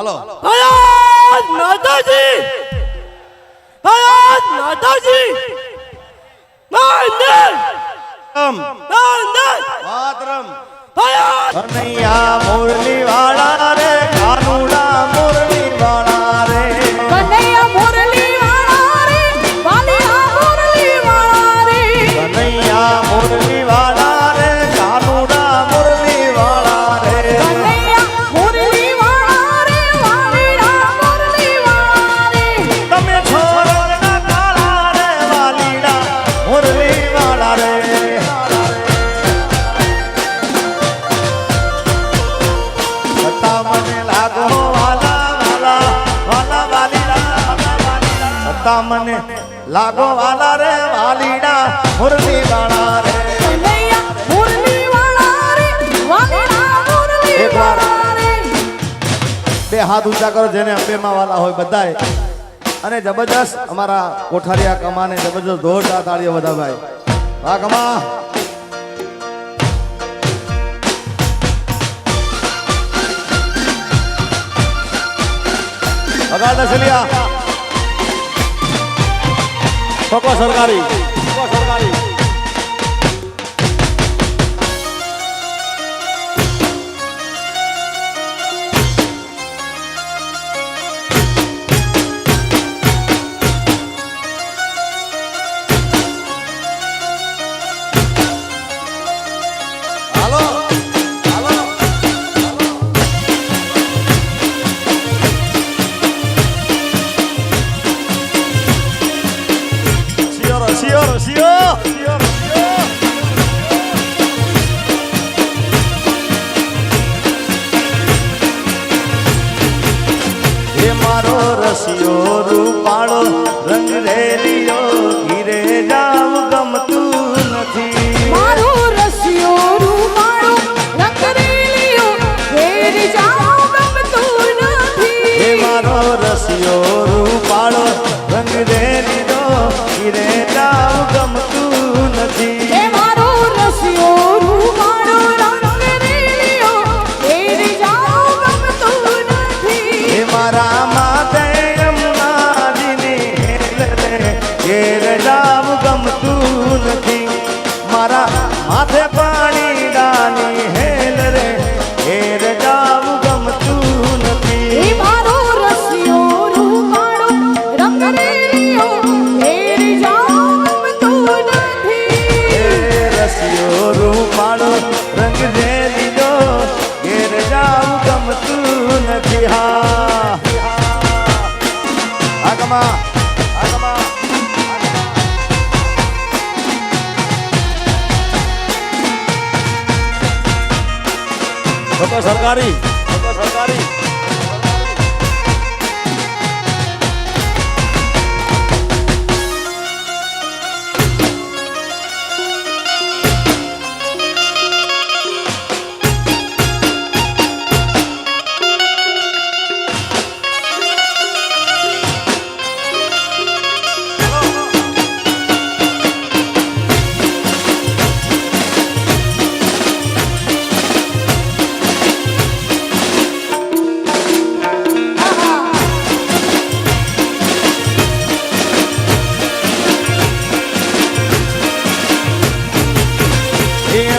હાલો આયાત માતાજી આયાત માતાજી રમ વાતરમ આયાત કનૈયા મુરલી વાળા રે કાનુડા મુરલી વાળા રે કનૈયા મુરલી વાળા રે વાલિયા મુરલી વાળા રે કનૈયા મુરલી વાળા રે કાનુડા મુરલી વાળા રે કનૈયા મુરલી વાળા રે વાલિયા મુરલી વાળા રે તમે છોરણના કાળા રે વાલીડા મુરલી વાળા રે સત્તા મને લાગો વાલા વાલા વાલા વાલીડા સત્તા મને લાગો વાલા રે વાલીડા મુરલી વાળા રે કનૈયા મુરલી વાળા રે વાલિયા મુરલી એક વાર. વાળા રે બે હાથ ઊંચા કરો જેને અંબેમાં વાલા હોય બધાય અને જબરજસ્ત અમારા કોઠારિયા કમાને જબરજસ્ત જોરદાર તાળીઓ બધા ભાઈ વાહ કમા વગાડ દસલિયા કોકો સરકારી હાલો હાલો શિયો હે મારો રસિયો રૂપાળો રંગ રેલિયો ઘીરે જાવ ગમતું નથી મારો રસિયો રૂમાળો રંગરેલિયો ઘેર જાવ ગમતું નથી હે મારો રસિયો રૂપાળો રંગ રેલિયો ઘીરે જાવ ગમતું નથી એ મારો રસિયો રૂમાળો રંગરેલિયો ઘેર જાવ ગમતું નથી હે મારા માતે યમુનાજીની હેલ રે ઘેર જાવ ગમતું નથી મારા માથે પાણી ડાની હેલ રે ઘેર જાવ ગમતું નથી એ મારો રસિયો રૂમાળો રંગરેલિયો ઘેર જાવ ગમતું નથી રસિયો રૂપાળો રંગ દે લીધો ઘેર જાવ ગમતું નથી હા આગમા આગમા સરકારી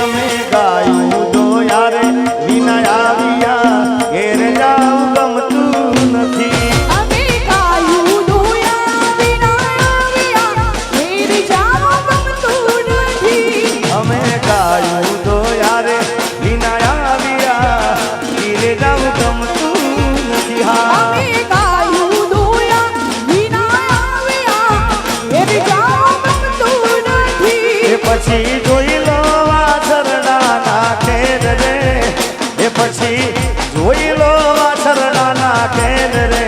અમે ગાયું દોયા રે વિના આવ્યા ઘેર જાવ ગમતું નથી અમે ગાયું દોયા વિના આવ્યા ઘેર જાવ ગમતું નથી અમે ગાયું દોયા રે વિના આવ્યા ઘેર જાવ ગમતું નથી હા અમે ગાયું દોયા વિના આવ્યા ઘેર જાવ ગમતું નથી એ પછી જોઈ લો વાછરડા ના ખેર રે એ પછી જોઈ લો વાછરડા ના ખેર રે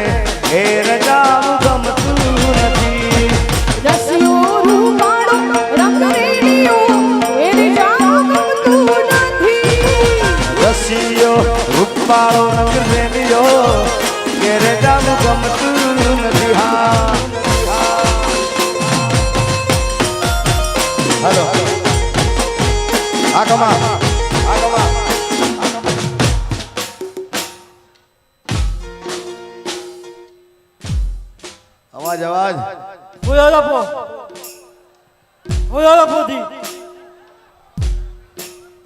ઘેર જાવ ગમતું નથી રસિયો રૂમાળો રંગરેલિયો ઘેર જાવ ગમતું નથી રસિયો રૂપાળો રંગ રેલિયો ઘેર જાવ ગમતું નથી હા હાલો આગમા આગમા અવાજ અવાજ ઓય આપો દી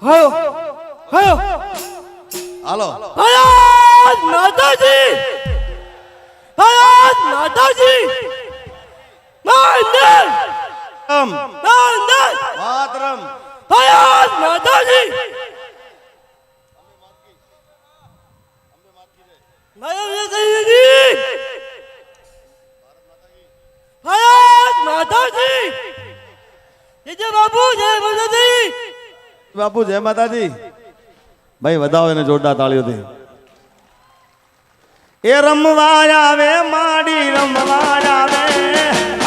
હાયો હાયો હાલો આયાત માતાજી નાંદર માતરમ આયાત માતાજી બાપુ જય માતાજી ભાઈ વધાવો એને જોરદાર તાળીઓથી એ રમવા આવે માડી રમવા આવે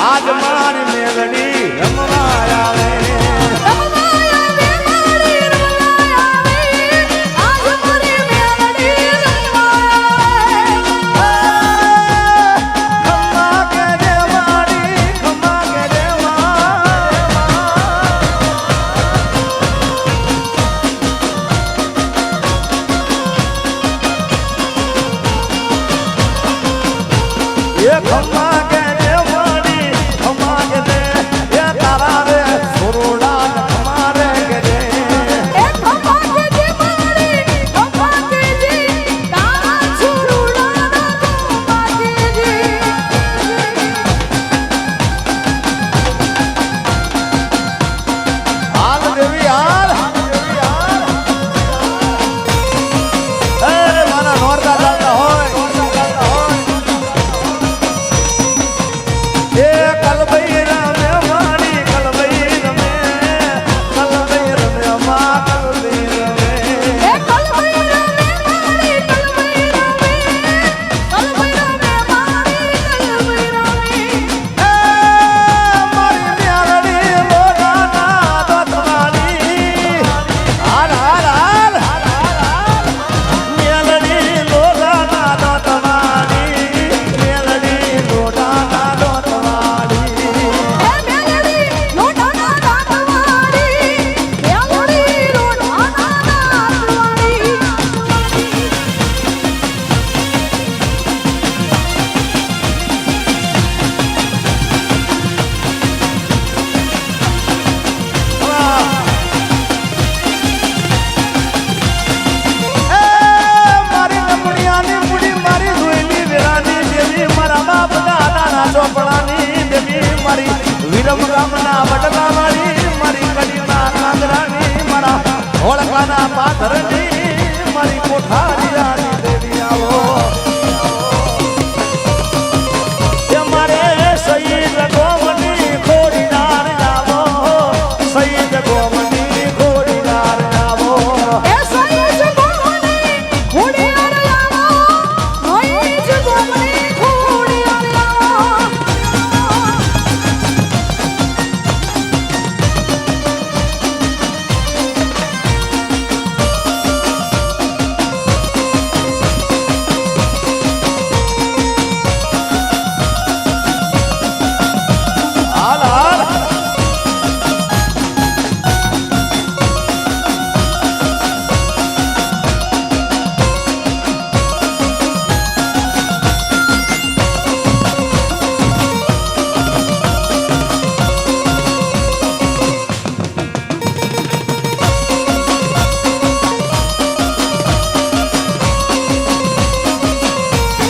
આજ મારી મેલડી રમવા આવે વિરમ ગામના વડલા વાળી મારી કડીના કાંગરાની મારા ઓળખાના પાથરની મારી કોઠારી રાની દેવી આવો એ મારે શહીદ ગોમની ખોડીનાર આવો શહીદ ગોમની ખોડીનાર આવો એ સૈયદ ગોમની ખોડિયાર આવો સૈયદ ગોમની ખોડિયાર આવો હાલ હાલ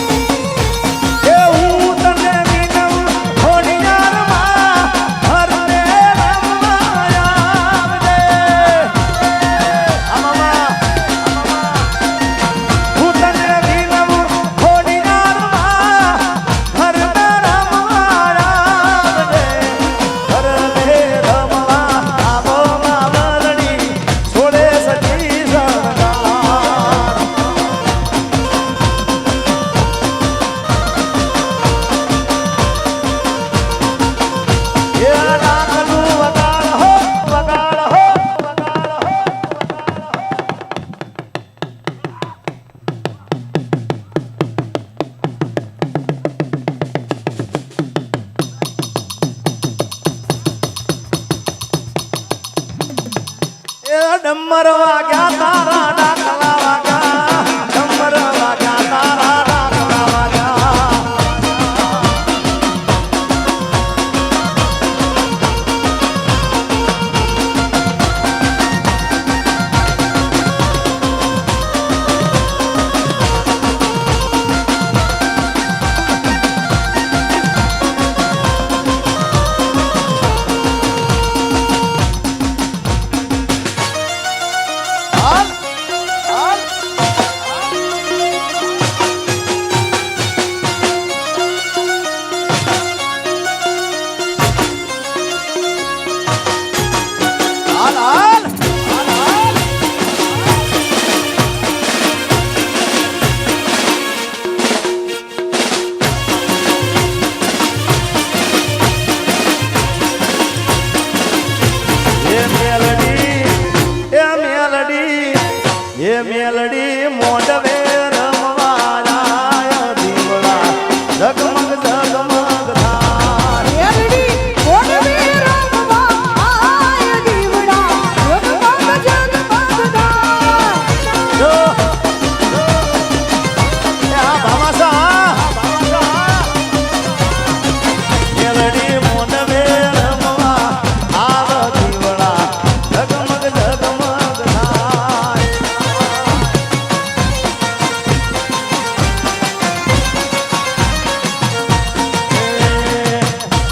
એ હું તને વિનમ ખોડિયારમાં હરને રમવા આવજે હું તને વિનમ ખોડિયારમાં હરને રમવા આવજે હરને રમવા આવો માવલડી છોડે સજી સરદાર એ નાકનું વગાડ હો વગાડ હો વગાડ હો એ ડમર વાગ્યા તારા ડાકલા વાગ્યા ડમર વાગ્યા તારા ડાકલા વાગ્યા એ મેલડી મોઢવે રમવા જાય દીવડા ઝગમગ ઝગમગ થાય મેલડી મોઢવે રમવા આય દીવડા જગમગ જગમગ થાય જો આ ભામાસા મેલડી મોઢવે રમવા આવ દીવડા ઝગમગ ઝગમગ થાય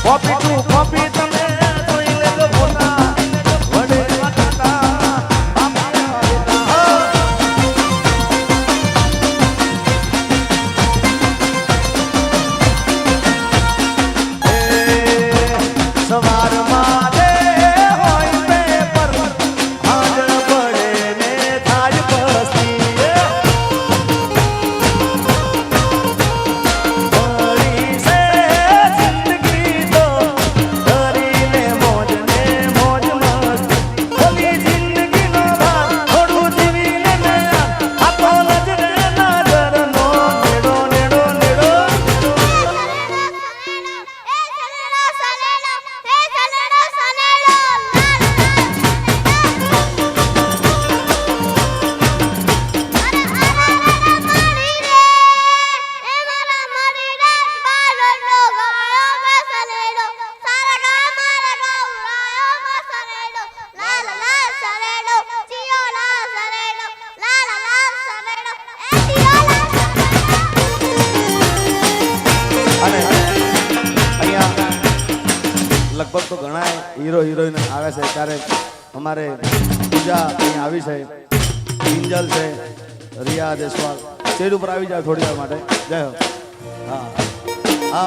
કોપી ટુ કોપી તમે જોઈ લેજો ફોટા વડે વાટા આપ્યા દેતા સવારમાં દે હોય પેપર હાજર પડે ને થાય પસ્તી ભરી છે જિંદગી તો કરીને મોજ મસ્તી ભલી જિંદગીનો રાત થોડું જીવીને નયા આપો નજરે નજરનો નેડો નેડો નેડો અને અહીંયા લગભગ તો ઘણા હીરો હિરોઈન આવે છે ત્યારે અમારે પૂજા અહીંયા આવી છે કિંજલ છે રિયા દેશવાલ સ્ટેજ ઉપર આવી જાય થોડી વાર માટે જય હો હા